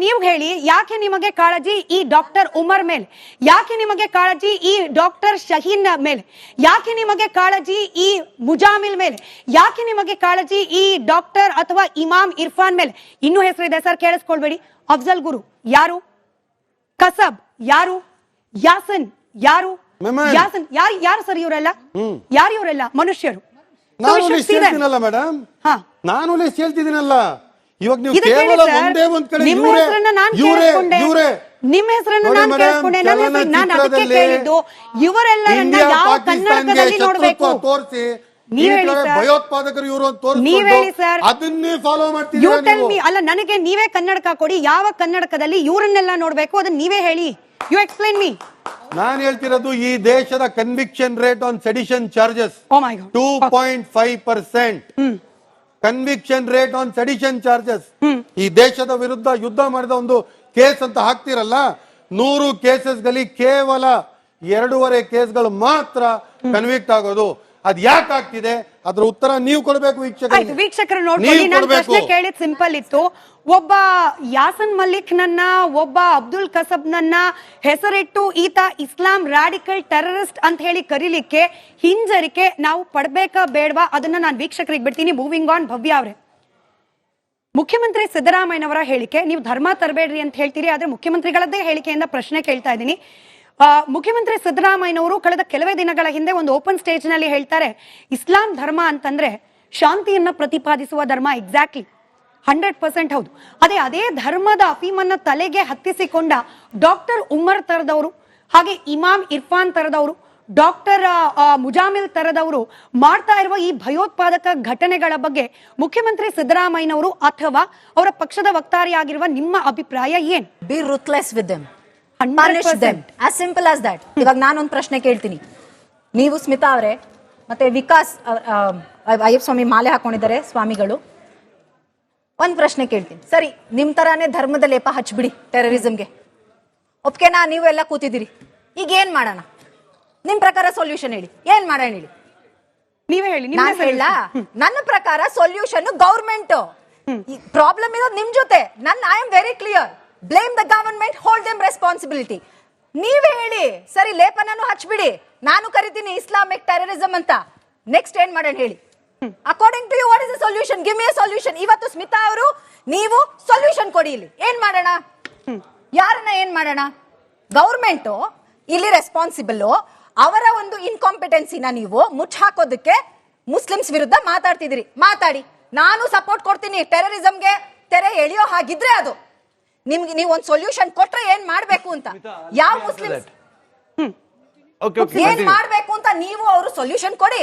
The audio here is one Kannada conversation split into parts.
ನೀವು ಹೇಳಿ, ಯಾಕೆ ನಿಮಗೆ ಕಾಳಜಿ ಈ ಡಾಕ್ಟರ್ ಉಮರ್ ಮೇಲೆ? ಯಾಕೆ ನಿಮಗೆ ಕಾಳಜಿ ಈ ಡಾಕ್ಟರ್ ಶಹೀನ್ ಮೇಲೆ? ಯಾಕೆ ನಿಮಗೆ ಕಾಳಜಿ ಈ ಮುಜಾಮಿಲ್ ಮೇಲೆ? ಯಾಕೆ ನಿಮಗೆ ಕಾಳಜಿ ಈ ಡಾಕ್ಟರ್ ಅಥವಾ ಇಮಾಮ್ ಇರ್ಫಾನ್ ಮೇಲೆ? ಇನ್ನೂ ಹೆಸರಿದೆ ಸರ್, ಕೇಳಿಸ್ಕೊಳ್ಬೇಡಿ. ಅಫ್ಜಲ್ ಗುರು ಯಾರು? ಕಸಬ್ ಯಾರು? ಯಾಸನ್ ಯಾರು? ಯಾಸನ್ ಯಾರು ಸರ್? ಇವರೆಲ್ಲ ಯಾರು? ಇವರೆಲ್ಲ ಮನುಷ್ಯರು. ಮೇಡಮ್ ನಾನು ಹೇಳ್ತಿದ್ದೀನಲ್ಲ, ಇವಾಗ ನೀವು ಕೇವಲ ಒಂದೇ ಒಂದ್ ಕಡೆ ನಿಮ್ಮ ಹೆಸರನ್ನ ನಾನು ಕೇಳಿಸ್ಕೊಂಡೆ. ನಾನು ಅದಕ್ಕೆ ಕೇಳಿದ್ದು ಇವರೆಲ್ಲರನ್ನ ಯಾವ ಕನ್ನಡಕದಲ್ಲಿ ನೋಡ್ಬೇಕು ತೋರಿಸಿ. ಭಯೋತ್ಪಾದಕರು ಇವರು ಅದನ್ನೇ ಫಾಲೋ ಮಾಡ್ತೀವಿ. ಅಲ್ಲ, ನನಗೆ ನೀವೇ ಕನ್ನಡಕ ಕೊಡಿ, ಯಾವ ಕನ್ನಡಕದಲ್ಲಿ ಇವರನ್ನೆಲ್ಲ ನೋಡ್ಬೇಕು ಅದನ್ನ ನೀವೇ ಹೇಳಿ. You explain me. ನಾನು ಹೇಳ್ತಿರೋದು ಈ ದೇಶದ conviction rate on sedition charges 2.5%. Conviction rate on sedition charges. ಈ ದೇಶದ ವಿರುದ್ಧ ಯುದ್ಧ ಮಾಡಿದ ಒಂದು ಕೇಸ್ ಅಂತ ಹಾಕ್ತಿರಲ್ಲ, 100 ಕೇಸಸ್ಗಳಲ್ಲಿ ಕೇವಲ 2.5 ಕೇಸ್ಗಳು ಮಾತ್ರ ಕನ್ವಿಕ್ಟ್ ಆಗೋದು. ಅದ್ ಯಾಕೆ ಆಗ್ತಿದೆ, ಅದ್ರ ಉತ್ತರ ನೀವು ಕೊಡಬೇಕು ವೀಕ್ಷಕರು. ನೋಡ್ಕೊಳ್ಳಿ, ನಾನು ಪ್ರಶ್ನೆ ಕೇಳಿದ್ ಸಿಂಪಲ್ ಇತ್ತು. ಒಬ್ಬ ಯಾಸನ್ ಮಲಿಕ್ ನನ್ನ, ಒಬ್ಬ ಅಬ್ದುಲ್ ಕಸಬ್ ನನ್ನ ಹೆಸರಿಟ್ಟು ಈತ ಇಸ್ಲಾಂ ರಾಡಿಕಲ್ ಟೆರರಿಸ್ಟ್ ಅಂತ ಹೇಳಿ ಕರೀಲಿಕ್ಕೆ ಹಿಂಜರಿಕೆ ನಾವು ಪಡ್ಬೇಕಾ ಬೇಡವಾ, ಅದನ್ನ ನಾನು ವೀಕ್ಷಕರಿಗೆ ಬಿಡ್ತೀನಿ. Moving on. ಭವ್ಯ ಅವರೇ, ಮುಖ್ಯಮಂತ್ರಿ ಸಿದ್ದರಾಮಯ್ಯನವರ ಹೇಳಿಕೆ, ನೀವು ಧರ್ಮ ತರಬೇಡ್ರಿ ಅಂತ ಹೇಳ್ತೀರಿ, ಆದ್ರೆ ಮುಖ್ಯಮಂತ್ರಿಗಳದ್ದೇ ಹೇಳಿಕೆಯಿಂದ ಪ್ರಶ್ನೆ ಕೇಳ್ತಾ ಇದ್ದೀನಿ. ಮುಖ್ಯಮಂತ್ರಿ ಸಿದ್ದರಾಮಯ್ಯನವರು ಕಳೆದ ಕೆಲವೇ ದಿನಗಳ ಹಿಂದೆ ಒಂದು ಓಪನ್ ಸ್ಟೇಜ್ ನಲ್ಲಿ ಹೇಳ್ತಾರೆ, ಇಸ್ಲಾಂ ಧರ್ಮ ಅಂತಂದ್ರೆ ಶಾಂತಿಯನ್ನ ಪ್ರತಿಪಾದಿಸುವ ಧರ್ಮ. ಎಕ್ಸಾಕ್ಟ್ಲಿ 100% ಹೌದು. ಅದೇ ಧರ್ಮದ ಅಫೀಮನ್ನ ತಲೆಗೆ ಹತ್ತಿಸಿಕೊಂಡ ಡಾಕ್ಟರ್ ಉಮರ್ ತರದವರು, ಹಾಗೆ ಇಮಾಮ್ ಇರ್ಫಾನ್ ತರದವರು, ಡಾಕ್ಟರ್ ಮುಜಾಮಿಲ್ ತರದವರು ಮಾಡ್ತಾ ಇರುವ ಈ ಭಯೋತ್ಪಾದಕ ಘಟನೆಗಳ ಬಗ್ಗೆ ಮುಖ್ಯಮಂತ್ರಿ ಸಿದ್ದರಾಮಯ್ಯನವರು ಅಥವಾ ಅವರ ಪಕ್ಷದ ವಕ್ತಾರಿಯಾಗಿರುವ ನಿಮ್ಮ ಅಭಿಪ್ರಾಯ ಏನ್? B ruthless with them, punish them, as simple as that. ಇವಾಗ ನಾನೊಂದು ಪ್ರಶ್ನೆ ಕೇಳ್ತೀನಿ. ನೀವು ಸ್ಮಿತಾ ಅವರೇ ಮತ್ತೆ ವಿಕಾಸ್ ಅಯ್ಯಪ್ಪ ಸ್ವಾಮಿ ಮಾಲೆ ಹಾಕೊಂಡಿದ್ದಾರೆ ಸ್ವಾಮಿಗಳು, ಒಂದ್ ಪ್ರಶ್ನೆ ಕೇಳ್ತೀನಿ. ಸರಿ, ನಿಮ್ ತರಾನೇ ಧರ್ಮದ ಲೇಪ ಹಚ್ಬಿಡಿ ಟೆರರಿಸಂಗೆ, ಒಪ್ಕೆನಾ? ನೀವು ಎಲ್ಲ ಕೂತಿದ್ದೀರಿ, ಈಗ ಏನ್ ಮಾಡೋಣ? ನಿಮ್ ಪ್ರಕಾರ ಸೊಲ್ಯೂಷನ್ ಹೇಳಿ, ಏನ್ ಮಾಡೋಣ ಹೇಳಿ, ನೀವೇ ಹೇಳಿ. ನಾನು ಹೇಳ, ನನ್ನ ಪ್ರಕಾರ ಸೊಲ್ಯೂಷನ್ ಗೌರ್ಮೆಂಟ್. ಪ್ರಾಬ್ಲಮ್ ಇರೋದು ನಿಮ್ ಜೊತೆ. I am very clear. Blame the government, hold them responsibility. ನೀವೇ ಹೇಳಿ, ಸರಿ ಲೇಪನೂ ಹಚ್ಬಿಡಿ, ನಾನು ಕರಿತೀನಿ ಇಸ್ಲಾಮಿಕ್ ಟೆರರಿಸಂ ಅಂತ. ನೆಕ್ಸ್ಟ್ ಏನ್ ಮಾಡೋಣ ಹೇಳಿ? According to you what is the solution? Give me a solution. ಇವತ್ತು ಸ್ಮಿತಾ ಅವರು ನೀವು ಸೊಲ್ಯೂಷನ್ ಕೊಡಿ. ಇಲ್ಲಿ ಏನ್ ಮಾಡೋಣ? ಯಾರನ್ನ ಏನ್ ಮಾಡೋಣ? ಗವರ್ಮೆಂಟ್ ಇಲ್ಲಿ ರೆಸ್ಪಾನ್ಸಿಬಲ್. ಅವರ ಒಂದು ಇನ್ಕಾಂಪಿಟೆನ್ಸಿನ ನೀವು ಮುಚ್ಚ ಹಾಕೋದಕ್ಕೆ ಮುಸ್ಲಿಮ್ಸ್ ವಿರುದ್ಧ ಮಾತಾಡ್ತಿದ್ದೀರಿ. ಮಾತಾಡಿ, ನಾನು ಸಪೋರ್ಟ್ ಕೊಡ್ತೀನಿ. ಟೆರರಿಸಂಗೆ ತೆರೆ ಎಳೆಯೋ ಹಾಗಿದ್ರೆ ಅದು ನಿಮ್ಗೆ, ನೀವು ಒಂದು ಸೊಲ್ಯೂಷನ್ ಕೊಟ್ರೆ ಏನ್ ಮಾಡ್ಬೇಕು ಅಂತ, ಯಾವ ಮುಸ್ಲಿಮ್ಸ್ ಏನ್ ಮಾಡ್ಬೇಕು ಅಂತ ನೀವು ಅವರು ಸೊಲ್ಯೂಷನ್ ಕೊಡಿ,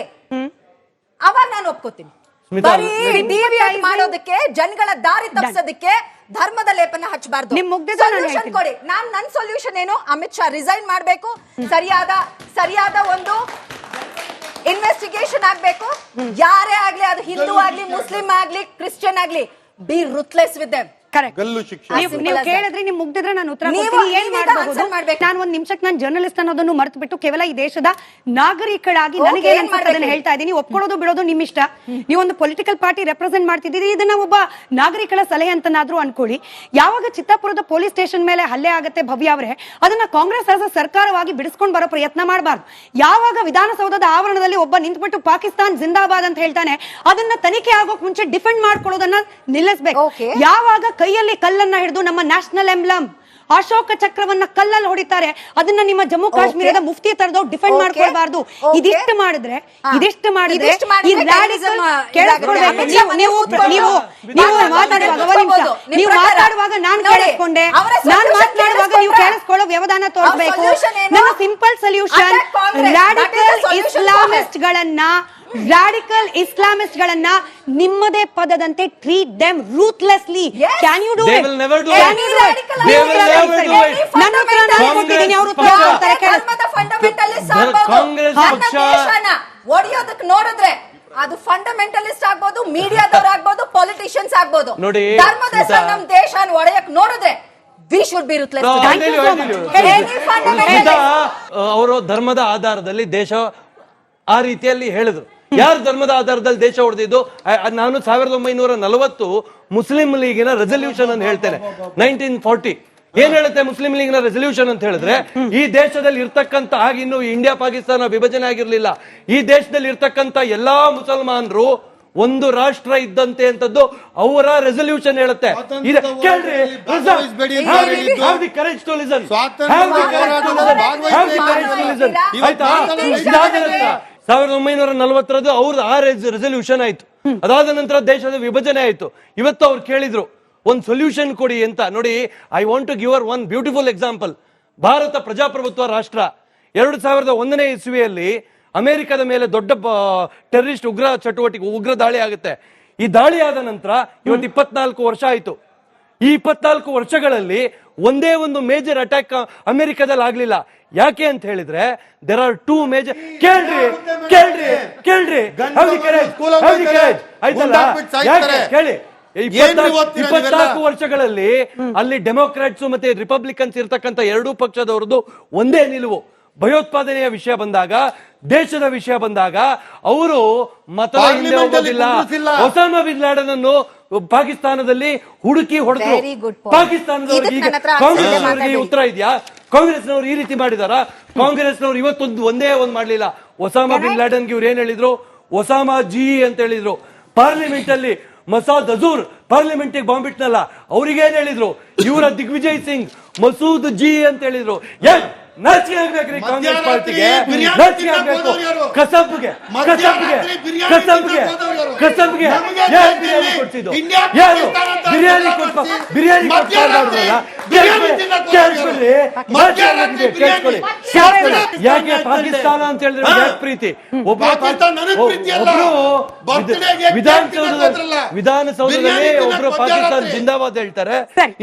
ಅವಾಗ ನಾನು ಒಪ್ಕೋತೀನಿ. ಬರೀ ಡಿವಿಯೇಟ್ ಮಾಡೋದಕ್ಕೆ, ಜನಗಳ ದಾರಿ ತಪ್ಪಿಸೋದಕ್ಕೆ ಧರ್ಮದ ಲೇಪನ ಹಚ್ಚಬಾರ್ದು. ಸೊಲ್ಯೂಷನ್ ಕೊಡಿ. ನನ್ನ ಸೊಲ್ಯೂಷನ್ ಏನು? ಅಮಿತ್ ಶಾ ರಿಸೈನ್ ಮಾಡ್ಬೇಕು, ಸರಿಯಾದ ಒಂದು ಇನ್ವೆಸ್ಟಿಗೇಷನ್ ಆಗ್ಬೇಕು. ಯಾರೇ ಆಗ್ಲಿ, ಅದು ಹಿಂದೂ ಆಗ್ಲಿ, ಮುಸ್ಲಿಂ ಆಗ್ಲಿ, ಕ್ರಿಶ್ಚಿಯನ್ ಆಗ್ಲಿ, ಬಿ ರೂತ್ಲೆಸ್ ವಿತ್ ದೆಮ್. ನೀವು ಕೇಳಿದ್ರೆ, ನಿಮ್ ಮುಗ್ದಿದ್ರೆ ನಾನು ಉತ್ತರ ಕೊಡ್ತೀನಿ. ಏನ್ ಮಾಡಬಹುದು? ನಾನು ಒಂದ್ ನಿಮಿಷಕ್ಕೆ ನಾನು ಜರ್ನಲಿಸ್ಟ್ ಅನ್ನೋದನ್ನು ಮರೆತು ಬಿಟ್ಟು ಕೇವಲ ಈ ದೇಶದ ನಾಗರಿಕರಾಗಿ ನನಗೆ ಅದನ್ನ ಹೇಳ್ತಾ ಇದ್ದೀನಿ. ಒಪ್ಕೊಳ್ಳೋದು ಬಿಡೋದು ನಿಮ್ ಇಷ್ಟ. ನೀವೊಂದು ಪೊಲಿಟಿಕಲ್ ಪಾರ್ಟಿ ರೆಪ್ರೆಸೆಂಟ್ ಮಾಡ್ತಿದ್ದೀರಿ, ಇದನ್ನ ಒಬ್ಬ ನಾಗರಿಕಳ ಸಲಹೆ ಅಂತನಾದ್ರೂ ಅನ್ಕೊಳ್ಳಿ. ಯಾವಾಗ ಚಿತ್ತಾಪುರದ ಪೊಲೀಸ್ ಸ್ಟೇಷನ್ ಮೇಲೆ ಹಲ್ಲೆ ಆಗುತ್ತೆ ಭವ್ಯ ಅವರೇ, ಅದನ್ನ ಕಾಂಗ್ರೆಸ್ ಸರ್ಕಾರವಾಗಿ ಬಿಡಿಸ್ಕೊಂಡು ಬರೋ ಪ್ರಯತ್ನ ಮಾಡಬಾರ್ದು. ಯಾವಾಗ ವಿಧಾನಸೌಧದ ಆವರಣದಲ್ಲಿ ಒಬ್ಬ ನಿಂತ್ಬಿಟ್ಟು ಪಾಕಿಸ್ತಾನ್ ಜಿಂದಾಬಾದ್ ಅಂತ ಹೇಳ್ತಾನೆ, ಅದನ್ನ ತನಿಖೆ ಆಗೋಕ್ ಮುಂಚೆ ಡಿಫೆಂಡ್ ಮಾಡ್ಕೊಳ್ಳೋದನ್ನ ನಿಲ್ಲಿಸಬೇಕು. ಯಾವಾಗ ಕೈಯಲ್ಲಿ ಕಲ್ಲನ್ನ ಹಿಡಿದು ನಮ್ಮ ನ್ಯಾಷನಲ್ ಎಂಬ್ಲಮ್ ಅಶೋಕ ಚಕ್ರವನ್ನ ಕಲ್ಲಲ್ಲಿ ಹೊಡಿತಾರೆ, ಅದನ್ನ ನಿಮ್ಮ ಜಮ್ಮು ಕಾಶ್ಮೀರದ ಮುಫ್ತಿ ತರದವ್ರು ಡಿಫೆಂಡ್ ಮಾಡ್ಕೊಳ್ಬಾರ್ದು. ಇದಿಷ್ಟು ಮಾಡಿದ್ರೆ ಈ ರ್ಯಾಡಿಕಲ್ ಕೇಳಿಸ್ಕೊಳ್ಬೇಕು. ನೀವು ಮಾತಾಡುವಾಗ ನಾನು ಕೇಳಿಸ್ಕೊಂಡೆ, ನಾನು ಮಾತನಾಡುವಾಗ ನೀವು ಕೇಳಿಸ್ಕೊಳ್ಳೋ ವ್ಯವಧಾನ ತೋರಿಸಬೇಕು. ನನ್ನ ಸಿಂಪಲ್ ಸೊಲ್ಯೂಷನ್, ರ್ಯಾಡಿಕಲ್ ಇಸ್ಲಾಮಿಸ್ಟ್ ಗಳನ್ನ ನಿಮ್ಮದೇ ಪದದಂತೆ treat them ruthlessly. Can you do it? ನನ್ನ ಉತ್ತರ ನಾನು ಕೊಟ್ಟಿದ್ದೀನಿ, ಅವರು ಉತ್ತರ ಕೊಡ್ತಾರೆ. ಒಡೆಯೋದಕ್ಕೆ ನೋಡಿದ್ರೆ ಅದು ಫಂಡಮೆಂಟಲಿಸ್ಟ್ ಆಗ್ಬೋದು, ಮೀಡಿಯಾದವ್ರು ಆಗ್ಬೋದು, ಪೊಲಿಟಿಷಿಯನ್ಸ್ ಆಗ್ಬೋದು. ಧರ್ಮದ ಹೆಸರು ನಮ್ಮ ದೇಶ ಒಡೆಯಕ್ ನೋಡಿದ್ರೆ we should be ruthless. ಅವರು ಧರ್ಮದ ಆಧಾರದಲ್ಲಿ ದೇಶ ಆ ರೀತಿಯಲ್ಲಿ ಹೇಳಿದ್ರು. ಯಾರು ಧರ್ಮದ ಆಧಾರದಲ್ಲಿ ದೇಶ ಹೊಡೆದಿದ್ದು? ನಾನು 1940 ಮುಸ್ಲಿಂ ಲೀಗಿನ ರೆಸಲ್ಯೂಷನ್ ಅಂತ ಹೇಳ್ತೇನೆ. 1940 ಏನ್ ಹೇಳುತ್ತೆ ಮುಸ್ಲಿಂ ಲೀಗ್ನ ರೆಸಲ್ಯೂಷನ್ ಅಂತ ಹೇಳಿದ್ರೆ, ಈ ದೇಶದಲ್ಲಿ ಇರ್ತಕ್ಕಂತ ಇನ್ನು ಇಂಡಿಯಾ ಪಾಕಿಸ್ತಾನ ವಿಭಜನೆ ಆಗಿರ್ಲಿಲ್ಲ, ಈ ದೇಶದಲ್ಲಿ ಇರ್ತಕ್ಕಂತ ಎಲ್ಲಾ ಮುಸಲ್ಮಾನರು ಒಂದು ರಾಷ್ಟ್ರ ಇದ್ದಂತೆ ಅಂತದ್ದು ಅವರ ರೆಸಲ್ಯೂಷನ್ ಹೇಳುತ್ತೆ. ಕೇಳ್ರಿ, ಆಯ್ತಾ? 1940 ಅವ್ರದ್ದು ಆ ರೆಸಲ್ಯೂಷನ್ ಆಯ್ತು. ಅದಾದ ನಂತರ ದೇಶದ ವಿಭಜನೆ ಆಯ್ತು. ಇವತ್ತು ಅವ್ರು ಕೇಳಿದ್ರು ಒಂದು ಸೊಲ್ಯೂಷನ್ ಕೊಡಿ ಅಂತ. ನೋಡಿ, I want to give one beautiful example. Bharat ಪ್ರಜಾಪ್ರಭುತ್ವ ರಾಷ್ಟ್ರ. 2001ನೇ ಇಸ್ವಿಯಲ್ಲಿ ಅಮೆರಿಕದ ಮೇಲೆ ದೊಡ್ಡ ಟೆರರಿಸ್ಟ್ ಉಗ್ರ ದಾಳಿ ಆಗುತ್ತೆ. ಈ ದಾಳಿ ಆದ ನಂತರ ಇವತ್ತು 24 ವರ್ಷ ಆಯ್ತು. ಈ 24 ವರ್ಷಗಳಲ್ಲಿ ಒಂದೇ ಒಂದು ಮೇಜರ್ ಅಟ್ಯಾಕ್ ಅಮೆರಿಕದಲ್ಲಿ ಆಗ್ಲಿಲ್ಲ. ಯಾಕೆ ಅಂತ ಹೇಳಿದ್ರೆ ದೇರ್ ಆರ್ 2 ಮೇಜರ್. ಕೇಳ್ರಿ ಆಯ್ತಲ್ಲ, ಯಾಕೆ ಕೇಳಿ. 24 ವರ್ಷಗಳಲ್ಲಿ ಅಲ್ಲಿ ಡೆಮೊಕ್ರಾಟ್ಸ್ ಮತ್ತೆ ರಿಪಬ್ಲಿಕನ್ಸ್ ಇರ್ತಕ್ಕಂಥ ಎರಡೂ ಪಕ್ಷದವರದ್ದು ಒಂದೇ ನಿಲುವು. ಭಯೋತ್ಪಾದನೆಯ ವಿಷಯ ಬಂದಾಗ, ದೇಶದ ವಿಷಯ ಬಂದಾಗ ಅವರು ಮತದ ಹಿಂದೆ ಹೋಗೋದಿಲ್ಲ. ಒಸಾಮಾ ಬಿನ್ ಲಾಡೆನ್ ಅನ್ನು ಪಾಕಿಸ್ತಾನದಲ್ಲಿ ಹುಡುಕಿ ಹೊಡೆದ್ರು. ಪಾಕಿಸ್ತಾನದವರಿಗೆ ಕಾಂಗ್ರೆಸ್ನವರಿಗೆ ಉತ್ತರ ಇದೆಯಾ? ಕಾಂಗ್ರೆಸ್ನವರು ಈ ರೀತಿ ಮಾಡಿದಾರ? ಕಾಂಗ್ರೆಸ್ನವರು ಇವತ್ತೊಂದು ಒಂದೇ ಒಂದು ಮಾಡ್ಲಿಲ್ಲ. ಒಸಾಮಾ ಬಿನ್ ಲಾಡೆನ್ಗೆ ಇವ್ರು ಏನ್ ಹೇಳಿದ್ರು? ಒಸಾಮಾ ಜಿ ಅಂತ ಹೇಳಿದ್ರು. ಪಾರ್ಲಿಮೆಂಟ್ ಅಲ್ಲಿ ಮಸಾದ್ ಅಜೂರ್ ಪಾರ್ಲಿಮೆಂಟ್ ಬಾಂಬ್ ಇಟ್ನಲ್ಲ, ಅವ್ರಿಗೆ ಏನ್ ಹೇಳಿದ್ರು? ಇವರ ದಿಗ್ವಿಜಯ್ ಸಿಂಗ್ ಮಸೂದ್ ಜಿ ಅಂತ ಹೇಳಿದ್ರು. ನಾಚಿಕೆ ಆಗ್ಬೇಕ್ರಿ ಕಾಂಗ್ರೆಸ್ ಪಾರ್ಟಿಗೆ, ನಾಚಿಕೆ ಆಗ್ಬೇಕು. ಕಸಬ್ಗೆ ಯಾರು ಬಿರಿಯಾನಿ ಕೊಡ್ತಿದ್ದು? ಯಾರು ಬಿರಿಯಾನಿ ಯಾಕೆ ಪಾಕಿಸ್ತಾನ ಅಂತ ಹೇಳಿದ್ರೆ ಯಾಕೆ ಪ್ರೀತಿ? ವಿಧಾನಸೌಧದಲ್ಲಿ ಒಬ್ರು ಪಾಕಿಸ್ತಾನ ಜಿಂದಾಬಾದ್ ಹೇಳ್ತಾರೆ,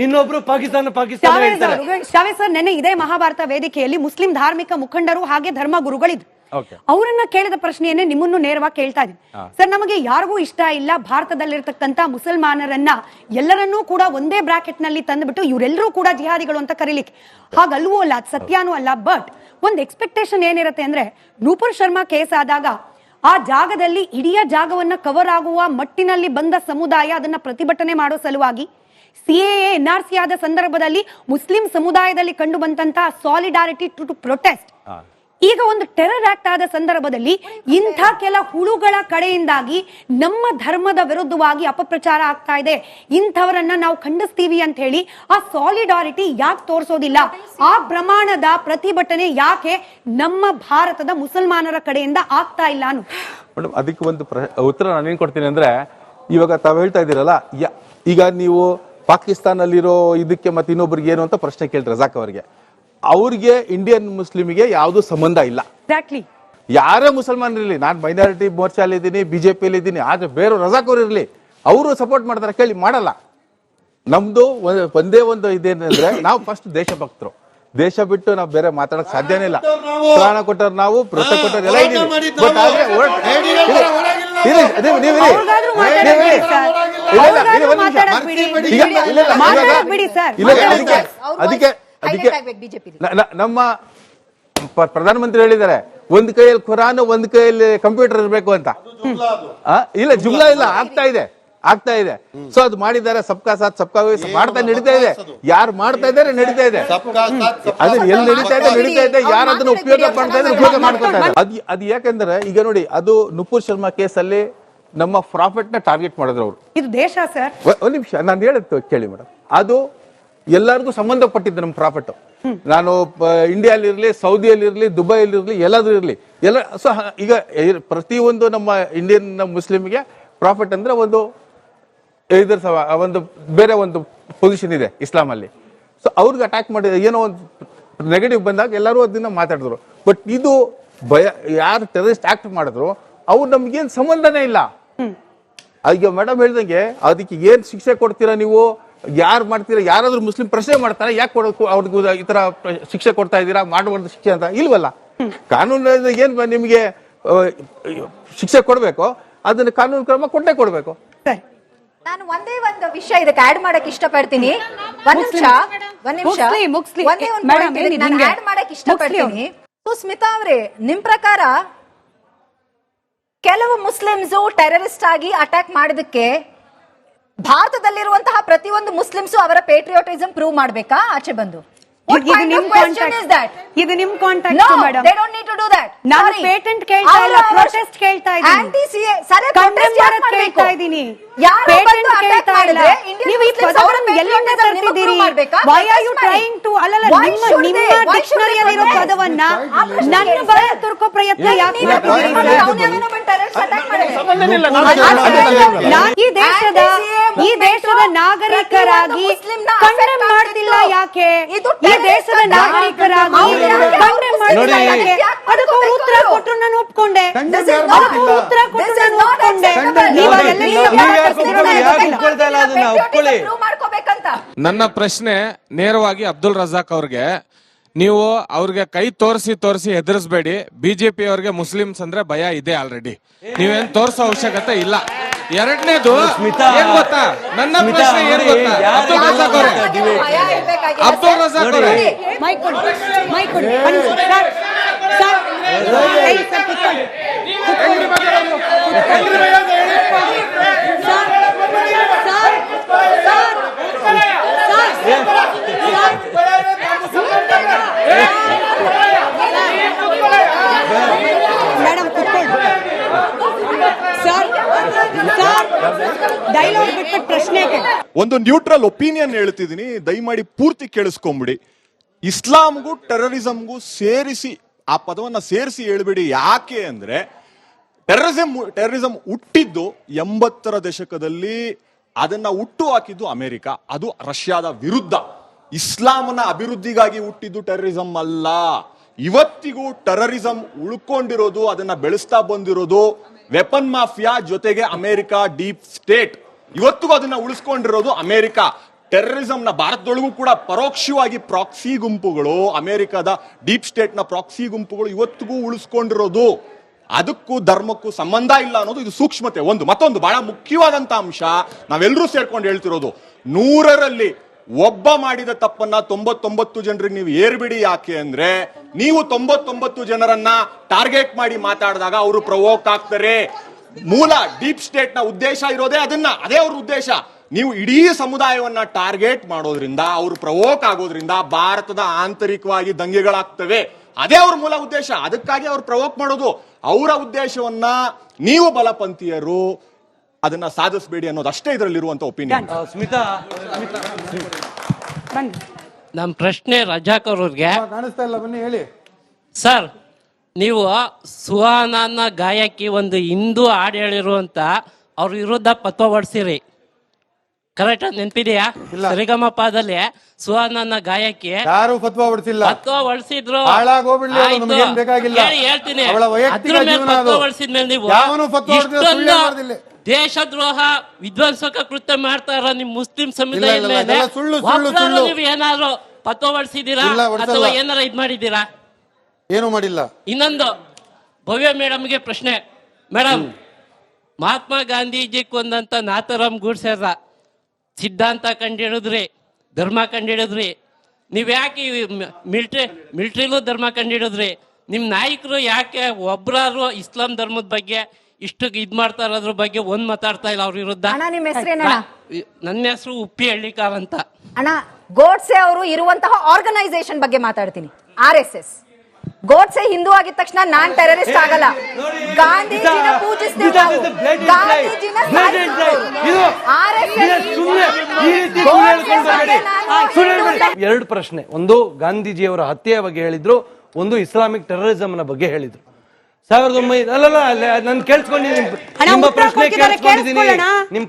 ಇನ್ನೊಬ್ರು ಪಾಕಿಸ್ತಾನ ಹೇಳ್ತಾರೆ. ಶಾವೆ ಸರ್, ನೆನ್ನೆ ಇದೇ ಮಹಾಭಾರತ ವೇದಿಕೆಯಲ್ಲಿ ಮುಸ್ಲಿಂ ಧಾರ್ಮಿಕ ಮುಖಂಡರು ಹಾಗೆ ಧರ್ಮ ಗುರುಗಳಿದ್ರು. ಅವರನ್ನ ಕೇಳಿದ ಪ್ರಶ್ನೆಯನ್ನೇ ನಿಮ್ಮನ್ನು ನೇರವಾಗಿ ಕೇಳ್ತಾ ಇದ್ದೀನಿ ಸರ್. ನಮಗೆ ಯಾರಿಗೂ ಇಷ್ಟ ಇಲ್ಲ ಭಾರತದಲ್ಲಿರ್ತಕ್ಕಂಥ ಮುಸಲ್ಮಾನರನ್ನ ಎಲ್ಲರನ್ನೂ ಕೂಡ ಒಂದೇ ಬ್ರಾಕೆಟ್ ನಲ್ಲಿ ತಂದ್ಬಿಟ್ಟು ಇವರೆಲ್ಲರೂ ಕೂಡ ಜಿಹಾದಿಗಳು ಅಂತ ಕರೀಲಿಕ್ಕೆ. ಹಾಗಲ್ವೂ ಅಲ್ಲ, ಸತ್ಯಾನೂ ಅಲ್ಲ. ಬಟ್ ಒಂದು ಎಕ್ಸ್ಪೆಕ್ಟೇಷನ್ ಏನಿರುತ್ತೆ ಅಂದ್ರೆ, ನೂಪುರ್ ಶರ್ಮಾ ಕೇಸ್ ಆದಾಗ ಆ ಜಾಗದಲ್ಲಿ ಇಡೀ ಜಾಗವನ್ನ ಕವರ್ ಆಗುವ ಮಟ್ಟಿನಲ್ಲಿ ಬಂದ ಸಮುದಾಯ ಅದನ್ನ ಪ್ರತಿಭಟನೆ ಮಾಡೋ ಸಲುವಾಗಿ ಸಿಎಎ NRC ಆದ ಸಂದರ್ಭದಲ್ಲಿ ಮುಸ್ಲಿಂ ಸಮುದಾಯದಲ್ಲಿ ಕಂಡು ಬಂದಂತಹ ಸಾಲಿಡಾರಿಟಿ ಟು ಪ್ರೊಟೆಸ್ಟ್. ಈಗ ಒಂದು ಟೆರರ್ ಆಕ್ಟ್ ಆದ ಸಂದರ್ಭದಲ್ಲಿ ಇಂಥ ಕೆಲ ಹುಳುಗಳ ಕಡೆಯಿಂದಾಗಿ ನಮ್ಮ ಧರ್ಮದ ವಿರುದ್ಧವಾಗಿ ಅಪಪ್ರಚಾರ ಆಗ್ತಾ ಇದೆ. ಇಂಥವರನ್ನ ನಾವು ಖಂಡಿಸ್ತೀವಿ ಅಂತ ಹೇಳಿ ಆ ಸಾಲಿಡಾರಿಟಿ ಯಾಕೆ ತೋರಿಸೋದಿಲ್ಲ? ಆ ಪ್ರಮಾಣದ ಪ್ರತಿಭಟನೆ ಯಾಕೆ ನಮ್ಮ ಭಾರತದ ಮುಸಲ್ಮಾನರ ಕಡೆಯಿಂದ ಆಗ್ತಾ ಇಲ್ಲ ಅನ್ನೋ ಮೇಡಮ್, ಅದಕ್ಕೆ ಒಂದು ಉತ್ತರ ನಾನೇನ್ ಕೊಡ್ತೀನಿ ಅಂದ್ರೆ, ಇವಾಗ ತಾವು ಹೇಳ್ತಾ ಇದ್ದೀರಲ್ಲ, ಈಗ ನೀವು ಪಾಕಿಸ್ತಾನಲ್ಲಿರೋ ಇದಕ್ಕೆ ಮತ್ತೆ ಇನ್ನೊಬ್ರಿಗೆ ಏನು ಅಂತ ಪ್ರಶ್ನೆ ಕೇಳ್ತಾರೆ ರಜಾಕ್ ಅವರಿಗೆ. ಅವ್ರಿಗೆ ಇಂಡಿಯನ್ ಮುಸ್ಲಿಮಿಗೆ ಯಾವ್ದು ಸಂಬಂಧ ಇಲ್ಲ. ಯಾರೇ ಮುಸಲ್ಮಾನರಿರ್ಲಿ, ನಾನು ಮೈನಾರಿಟಿ ಮೋರ್ಚಾಲಿ ಇದ್ದೀನಿ, ಬಿಜೆಪಿಯಲ್ಲಿ ಇದ್ದೀನಿ, ಆದ್ರೆ ಬೇರೆ ರಜಾಕ್ ಅವ್ರು ಇರ್ಲಿ, ಅವರು ಸಪೋರ್ಟ್ ಮಾಡ್ತಾರೆ ಕೇಳಿ? ಮಾಡಲ್ಲ. ನಮ್ದು ಒಂದೇ ಒಂದು ಇದೇನಂದ್ರೆ, ನಾವು ಫಸ್ಟ್ ದೇಶ ಭಕ್ತರು. ದೇಶ ಬಿಟ್ಟು ನಾವು ಬೇರೆ ಮಾತಾಡಕ್ ಸಾಧ್ಯನೇ ಇಲ್ಲ. ಪ್ರಾಣ ಕೊಟ್ಟರು ನಾವು, ಪ್ರತ ಕೊಟ್ಟರು ಎಲ್ಲ ಅದಕ್ಕೆ ನಮ್ಮ ಪ್ರಧಾನಮಂತ್ರಿ ಹೇಳಿದ್ದಾರೆ, ಒಂದ್ ಕೈಯಲ್ಲಿ ಖುರಾನ್, ಒಂದ್ ಕೈಯಲ್ಲಿ ಕಂಪ್ಯೂಟರ್ ಇರ್ಬೇಕು ಅಂತ. ಇಲ್ಲ, ಜುಮ್ಲಾ ಇಲ್ಲ, ಆಗ್ತಾ ಇದೆ. ಸೊ ಅದು ಮಾಡಿದ್ದಾರೆ. ಸಬ್ಕಾ ಸಾಥ್ ಸಬ್ಕಾ ವಿಕಾಸ್ ಮಾಡ್ತಾ ನಡೀತಾ ಇದೆ. ಯಾರು ಮಾಡ್ತಾ ಇದ್ದಾರೆ ನಡೀತಾ ಇದೆ. ಅದನ್ನ ಎಲ್ಲಿ ನಡೀತಾ ಇದೆ, ಯಾರು ಅದನ್ನ ಉಪಯೋಗ ಮಾಡ್ತಾ ಇದ್ದಾರೆ. ಅದು ಯಾಕಂದ್ರೆ ಈಗ ನೋಡಿ, ಅದು ನೂಪುರ್ ಶರ್ಮಾ ಕೇಸಲ್ಲಿ ನಮ್ಮ ಪ್ರಾಫಿಟ್ ನ ಟಾರ್ಗೆಟ್ ಮಾಡಿದ್ರು ಅವರು. ಇದು ದೇಶ ಸರ್. ಒಂದ್ ನಿಮಿಷ ನಾನು ಹೇಳುತ್ತೆ ಕೇಳಿ ಮೇಡಮ್. ಅದು ಎಲ್ಲರಿಗೂ ಸಂಬಂಧಪಟ್ಟಿದ್ದು ನಮ್ಮ ಪ್ರಾಫಿಟ್. ನಾನು ಇಂಡಿಯಾಲಿರ್ಲಿ, ಸೌದಿಯಲ್ಲಿರ್ಲಿ, ದುಬೈಲಿರ್ಲಿ, ಎಲ್ಲಾದ್ರೂ ಇರ್ಲಿ, ಎಲ್ಲ. ಸೊ ಈಗ ಪ್ರತಿಯೊಂದು ನಮ್ಮ ಇಂಡಿಯನ್ ಮುಸ್ಲಿಮ್ಗೆ ಪ್ರಾಫಿಟ್ ಅಂದ್ರೆ ಒಂದು ಬೇರೆ ಒಂದು ಪೊಸಿಷನ್ ಇದೆ ಇಸ್ಲಾಂ ಅಲ್ಲಿ. ಸೊ ಅವ್ರಿಗೆ ಅಟ್ಯಾಕ್ ಮಾಡಿ ಏನೋ ಒಂದು ನೆಗೆಟಿವ್ ಬಂದಾಗ ಎಲ್ಲರೂ ಅದನ್ನ ಮಾತಾಡಿದ್ರು. ಬಟ್ ಇದು ಯಾರು ಟೆರರಿಸ್ಟ್ ಆಕ್ಟ್ ಮಾಡಿದ್ರು ಅವ್ರು ನಮ್ಗೇನ್ ಸಂಬಂಧನೇ ಇಲ್ಲ. ಈಗ ಮೇಡಮ್ ಹೇಳ್ದಂಗೆ ಅದಕ್ಕೆ ಏನ್ ಶಿಕ್ಷೆ ಕೊಡ್ತೀರಾ ನೀವು? ಯಾರು ಮಾಡ್ತೀರಾ? ಯಾರಾದ್ರೂ ಮುಸ್ಲಿಂ ಪ್ರಶ್ನೆ ಮಾಡ್ತಾರೆ, ಯಾಕೆ ಅವ್ರಿಗೂ ಈ ತರ ಶಿಕ್ಷೆ ಕೊಡ್ತಾ ಇದ್ದೀರಾ, ಮಾಡಬಾರ್ದು ಶಿಕ್ಷೆ ಅಂತ? ಇಲ್ವಲ್ಲ. ಕಾನೂನು ಏನ್ ನಿಮ್ಗೆ ಶಿಕ್ಷೆ ಕೊಡ್ಬೇಕು, ಅದನ್ನ ಕಾನೂನು ಕ್ರಮ ಕೊಟ್ಟೇ ಕೊಡ್ಬೇಕು. ನಾನು ಒಂದೇ ಒಂದು ವಿಷಯ ಇದಕ್ಕೆ ಆಡ್ ಮಾಡಕ್ ಇಷ್ಟಪಡ್ತೀನಿ. ಒಂದ್ ನಿಮಿಷ ಆಡ್ ಮಾಡಕ್ ಇಷ್ಟಪಡ್ತೀನಿ. ಸ್ಮಿತಾ ಅವ್ರೆ, ನಿಮ್ ಪ್ರಕಾರ ಕೆಲವು ಮುಸ್ಲಿಮ್ಸ್ ಟೆರರಿಸ್ಟ್ ಆಗಿ ಅಟ್ಯಾಕ್ ಮಾಡಿದಕ್ಕೆ ಭಾರತದಲ್ಲಿರುವಂತಹ ಪ್ರತಿಯೊಂದು ಮುಸ್ಲಿಮ್ಸ್ ಅವರ ಪೇಟ್ರಿಯೋಟಿಸಂ ಪ್ರೂವ್ ಮಾಡ್ಬೇಕಾ ಆಚೆ ಬಂದು? ಇದು ನಿಮ್ contact madam. They don't need to do that. ನಾನು ಪೇಟೆಂಟ್ ಕೇಳ್ತಾ ಇಲ್ಲ, ಪ್ರೊಟೆಸ್ಟ್ ಕೇಳ್ತಾ ಇದ್ದೀನಿ. ಕಂಡೆಮ್ ಮಾಡೋದು ಕೇಳ್ತಾ ಇದ್ದೀನಿ, ಪೇಟೆಂಟ್ ಕೇಳ್ತಾ ಇಲ್ಲ. ನೀವು ಈ ಪದವನ್ನು ಎಲ್ಲಿಂದ ತರ್ತಿದ್ದೀರಿ? Why are you trying to ನಿಮ್ಮ ಡಿಕ್ಷನರಿಯಲ್ಲಿ ಇರೋ ಪದವನ್ನ ನನ್ನ ಬಾಯಲ್ಲಿ ತುರ್ಕೋ ಪ್ರಯತ್ನ ಯಾಕೆ ಮಾಡ್ತಿದ್ದೀರಿ? ಈ ದೇಶದ ನಾಗರಿಕರಾಗಿ ಕಂಡೆಮ್ ಮಾಡ್ತಿಲ್ಲ ಯಾಕೆ? ಈ ದೇಶದ ನಾಗರಿಕರಾಗಿ ಕಂಡೆಮ್ ಮಾಡ್ತಿಲ್ಲ ಯಾಕೆ? ಅದಕ್ಕೆ ಉತ್ತರ ಕೊಟ್ಟರು ನಾನು ಒಪ್ಕೊಂಡೆ. ಉತ್ತರ ಕೊಟ್ಟರು ನಾನು ಒಪ್ಕೊಂಡೆ. ನನ್ನ ಪ್ರಶ್ನೆ ನೇರವಾಗಿ ಅಬ್ದುಲ್ ರಜಾಕ್ ಅವ್ರಿಗೆ, ನೀವು ಅವ್ರಿಗೆ ಕೈ ತೋರಿಸಿ ಹೆದರ್ಸ್ಬೇಡಿ. ಬಿಜೆಪಿ ಅವ್ರಿಗೆ ಮುಸ್ಲಿಮ್ಸ್ ಅಂದ್ರೆ ಭಯ ಇದೆ ಆಲ್ರೆಡಿ, ನೀವೇನ್ ತೋರ್ಸೋ ಅವಶ್ಯಕತೆ ಇಲ್ಲ. ಎರಡನೇದು ಏನ್ ಗೊತ್ತಾ, ನನ್ನ ಪ್ರಶ್ನೆ ಏನ್ ಗೊತ್ತಾ, ಅಬ್ದುಲ್ ರಜಾಕ್ ಅವರೇ, ಅಬ್ದುಲ್ ರಜಾಕ್ ಅವರೇ, ಮೈಕ್ ಕೊಡಿ, ಮೈಕ್ ಕೊಡಿ. ಮೇಡಮ್ ಡೈಲಾಗ್ ಬಿಟ್ಟು ಪ್ರಶ್ನೆಗೆ ಒಂದು ನ್ಯೂಟ್ರಲ್ ಒಪಿನಿಯನ್ ಹೇಳ್ತಿದ್ದೀನಿ, ದಯಮಾಡಿ ಪೂರ್ತಿ ಕೇಳಿಸ್ಕೊಂಬಿಡಿ. ಇಸ್ಲಾಂಗೂ ಟೆರರಿಸಂಗೂ ಸೇರಿಸಿ ಆ ಪದವನ್ನ ಸೇರಿಸಿ ಹೇಳ್ಬಿಡಿ. ಯಾಕೆ ಅಂದ್ರೆ ಟೆರರಿಸಂ ಹುಟ್ಟಿದ್ದು 80ರ ದಶಕದಲ್ಲಿ, ಅದನ್ನ ಹುಟ್ಟು ಹಾಕಿದ್ದು ಅಮೆರಿಕ, ಅದು ರಷ್ಯಾದ ವಿರುದ್ಧ. ಇಸ್ಲಾಂನ ಅಭಿವೃದ್ಧಿಗಾಗಿ ಹುಟ್ಟಿದ್ದು ಟೆರರಿಸಂ ಅಲ್ಲ. ಇವತ್ತಿಗೂ ಟೆರರಿಸಂ ಉಳ್ಕೊಂಡಿರೋದು, ಅದನ್ನ ಬೆಳೆಸ್ತಾ ಬಂದಿರೋದು ವೆಪನ್ ಮಾಫಿಯಾ ಜೊತೆಗೆ ಅಮೆರಿಕ ಡೀಪ್ ಸ್ಟೇಟ್. ಇವತ್ತಿಗೂ ಅದನ್ನ ಉಳಿಸ್ಕೊಂಡಿರೋದು ಅಮೆರಿಕ. ಟೆರರಿಸಂನ ಭಾರತದೊಳಗೂ ಕೂಡ ಪರೋಕ್ಷವಾಗಿ ಪ್ರಾಕ್ಸಿ ಗುಂಪುಗಳು, ಅಮೆರಿಕದ ಡೀಪ್ ಸ್ಟೇಟ್ ನ ಪ್ರಾಕ್ಸಿ ಗುಂಪುಗಳು ಇವತ್ತಿಗೂ ಉಳಿಸ್ಕೊಂಡಿರೋದು. ಅದಕ್ಕೂ ಧರ್ಮಕ್ಕೂ ಸಂಬಂಧ ಇಲ್ಲ ಅನ್ನೋದು ಇದು ಸೂಕ್ಷ್ಮತೆ ಒಂದು. ಮತ್ತೊಂದು ಬಹಳ ಮುಖ್ಯವಾದಂತ ಅಂಶ ನಾವೆಲ್ಲರೂ ಸೇರ್ಕೊಂಡು ಹೇಳ್ತಿರೋದು, 100ರಲ್ಲಿ ಒಬ್ಬ ಮಾಡಿದ ತಪ್ಪನ್ನ 99 ಜನರಿಗೆ ನೀವು ಏರ್ಬಿಡಿ. ಯಾಕೆ ಅಂದ್ರೆ ನೀವು 99 ಜನರನ್ನ ಟಾರ್ಗೆಟ್ ಮಾಡಿ ಮಾತಾಡಿದಾಗ ಅವರು ಪ್ರವೋಕ್ ಆಗ್ತಾರೆ. ಮೂಲ ಡೀಪ್ ಸ್ಟೇಟ್ ನ ಉದ್ದೇಶ ಇರೋದೇ ಅದೇ ಅವ್ರ ಉದ್ದೇಶ. ನೀವು ಇಡೀ ಸಮುದಾಯವನ್ನ ಟಾರ್ಗೆಟ್ ಮಾಡೋದ್ರಿಂದ, ಅವರು ಪ್ರವೋಕ್ ಆಗೋದ್ರಿಂದ ಭಾರತದ ಆಂತರಿಕವಾಗಿ ದಂಗೆಗಳಾಗ್ತವೆ. ಅದೇ ಅವ್ರ ಮೂಲ ಉದ್ದೇಶ. ಅದಕ್ಕಾಗಿ ಅವ್ರು ಪ್ರವೋಕ್ ಮಾಡೋದು. ಅವರ ಉದ್ದೇಶವನ್ನ ನೀವು ಬಲಪಂಥೀಯರು ಅದನ್ನ ಸಾಧಿಸಬೇಡಿ ಅನ್ನೋದಷ್ಟೇ ಇದರಲ್ಲಿರುವಂತ ಒಪಿನಿಯನ್. ಸ್ಮಿತಾ, ನಮ್ಮ ಪ್ರಶ್ನೆ ರಜಾಕ್ ಅವ್ರಿಗೆ. ಕಾಣಿಸ್ತಾ ಇಲ್ಲ, ಬನ್ನಿ ಹೇಳಿ ಸರ್. ನೀವು ಸುಹಾನನ ಗಾಯಕಿ ಒಂದು ಹಿಂದೂ ಹಾಡು ಹೇಳಿರುವಂತ ಅವ್ರ ವಿರುದ್ಧ ಪತ್ರ ಹೊಡ್ಸಿರಿ, ಕರೆಕ್ಟ್? ನೆನ್ಪಿದೆಯಾ? ಸರಿಗಮಪದಲ್ಲಿ ಸುಹಾನನ ಗಾಯಕಿ ಯಾರು ಫತ್ವಾ ಹೊಡ್ಸಿಲ್ಲ. ಪತ್ರ ಹೊಡ್ಸಿದ್ರು. ಬೇಕಾಗಿಲ್ಲ, ಹೇಳ್ತೀನಿ. ಅವಳ ವೈಯಕ್ತಿಕ ಜೀವನ ಅದು. ಹೊಡ್ಸಿದ್ಮೇಲೆ ನೀವು ಯಾವನು ಫತ್ವಾ ಹೊಡೆದಿಲ್ಲ, ಸುಳ್ಳು ಹೇಳ್ಬಾರ್ದಿಲ್ಲ. ದೇಶದ್ರೋಹ ವಿಧ್ವಂಸಕ ಕೃತ್ಯ ಮಾಡ್ತಾರ ನಿಮ್ ಮುಸ್ಲಿಂ ಸಮುದಾಯದ ಇಲ್ಲ, ಮೇಲೆ. ಸುಳ್ಳು, ಸುಳ್ಳು, ಸುಳ್ಳು. ನೀವು ಏನಾದ್ರು ಪತ್ರ ಹೊಡ್ಸಿದೀರಾ ಅಥವಾ ಏನಾರ ಇದ್ ಮಾಡಿದ್ದೀರಾ? ಏನು ಮಾಡಿಲ್ಲ. ಇನ್ನೊಂದು ಭವ್ಯ ಮೇಡಮ್ಗೆ ಪ್ರಶ್ನೆ. ಮೇಡಮ್, ಮಹಾತ್ಮ ಗಾಂಧೀಜಿ ಕೊಂದಂತ ನಾಥರಾಮ್ ಗೂಡ್ಸೆರ ಸಿದ್ಧಾಂತ ಕಂಡಿಡಿದ್ರಿ, ಧರ್ಮ ಕಂಡಿಡಿದ್ರಿ. ನೀವ್ ಯಾಕೆ ಮಿಲಿಟರಿಲೂ ಧರ್ಮ ಕಂಡಿಡಿದ್ರಿ? ನಿಮ್ ನಾಯಕರು ಯಾಕೆ ಒಬ್ರಾರು ಇಸ್ಲಾಂ ಧರ್ಮದ ಬಗ್ಗೆ ಇಷ್ಟು ಇದ್ ಮಾಡ್ತಾ ಇರೋದ್ರ ಬಗ್ಗೆ ಒಂದ್ ಮಾತಾಡ್ತಾ ಇಲ್ಲ ಅವ್ರ ವಿರುದ್ಧ? ನಿಮ್ಮ ಹೆಸರೇನಣ್ಣ? ನನ್ನ ಹೆಸರು ಉಪ್ಪಿ ಹಳ್ಳಿಕಾರ್ ಅಂತ. ಅಣ್ಣ, ಗೋಡ್ಸೆ ಅವರು ಇರುವಂತಹ ಆರ್ಗನೈಸೇಷನ್ ಬಗ್ಗೆ ಮಾತಾಡ್ತೀನಿ. RSS. ಗೋಡ್ಸೆ ಹಿಂದೂ ಆಗಿದ ತಕ್ಷಣ ನಾನ್ ಟೆರರಿಸ್ಟ್ ಆಗಲ್ಲ. ಗಾಂಧೀಜಿನ ಪೂಜಿಸ್ತೀವಿ ನಾವು, ಗಾಂಧೀಜಿನ ಎರಡು ಪ್ರಶ್ನೆ. ಒಂದು ಗಾಂಧೀಜಿಯವರ ಹತ್ಯೆಯ ಬಗ್ಗೆ ಹೇಳಿದ್ರು, ಒಂದು ಇಸ್ಲಾಮಿಕ್ ಟೆರರಿಸಂ ನ ಬಗ್ಗೆ ಹೇಳಿದ್ರು. 1900 ನಾನು ಕೇಳಿಸ್ಕೊಂಡಿದ್ದೀನಿ, ನಿಮ್ಮ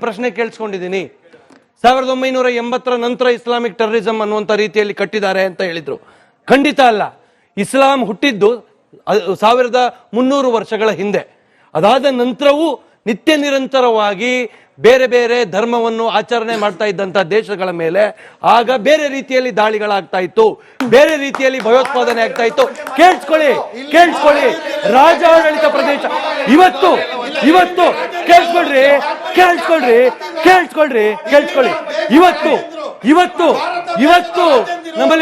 ಪ್ರಶ್ನೆ ಕೇಳಿಸ್ಕೊಂಡಿದ್ದೀನಿ. 1980ರ ನಂತರ ಇಸ್ಲಾಮಿಕ್ ಟೆರರಿಸಂ ಅನ್ನುವಂತ ರೀತಿಯಲ್ಲಿ ಕಟ್ಟಿದ್ದಾರೆ ಅಂತ ಹೇಳಿದ್ರು. ಖಂಡಿತ ಅಲ್ಲ. ಇಸ್ಲಾಂ ಹುಟ್ಟಿದ್ದು 1300 ವರ್ಷಗಳ ಹಿಂದೆ. ಅದಾದ ನಂತರವೂ ನಿತ್ಯ ನಿರಂತರವಾಗಿ ಬೇರೆ ಬೇರೆ ಧರ್ಮವನ್ನು ಆಚರಣೆ ಮಾಡ್ತಾ ಇದ್ದಂತ ದೇಶಗಳ ಮೇಲೆ ಆಗ ಬೇರೆ ರೀತಿಯಲ್ಲಿ ದಾಳಿಗಳಾಗ್ತಾ ಇತ್ತು, ಬೇರೆ ರೀತಿಯಲ್ಲಿ ಭಯೋತ್ಪಾದನೆ ಆಗ್ತಾ ಇತ್ತು. ಕೇಳಿಸ್ಕೊಳ್ಳಿ, ರಾಜಾಡಳಿತ ಪ್ರದೇಶ ಇವತ್ತು ಕೇಳಿಸ್ಕೊಳ್ರಿ ಇವತ್ತು ನಮ್ಮಲ್ಲಿ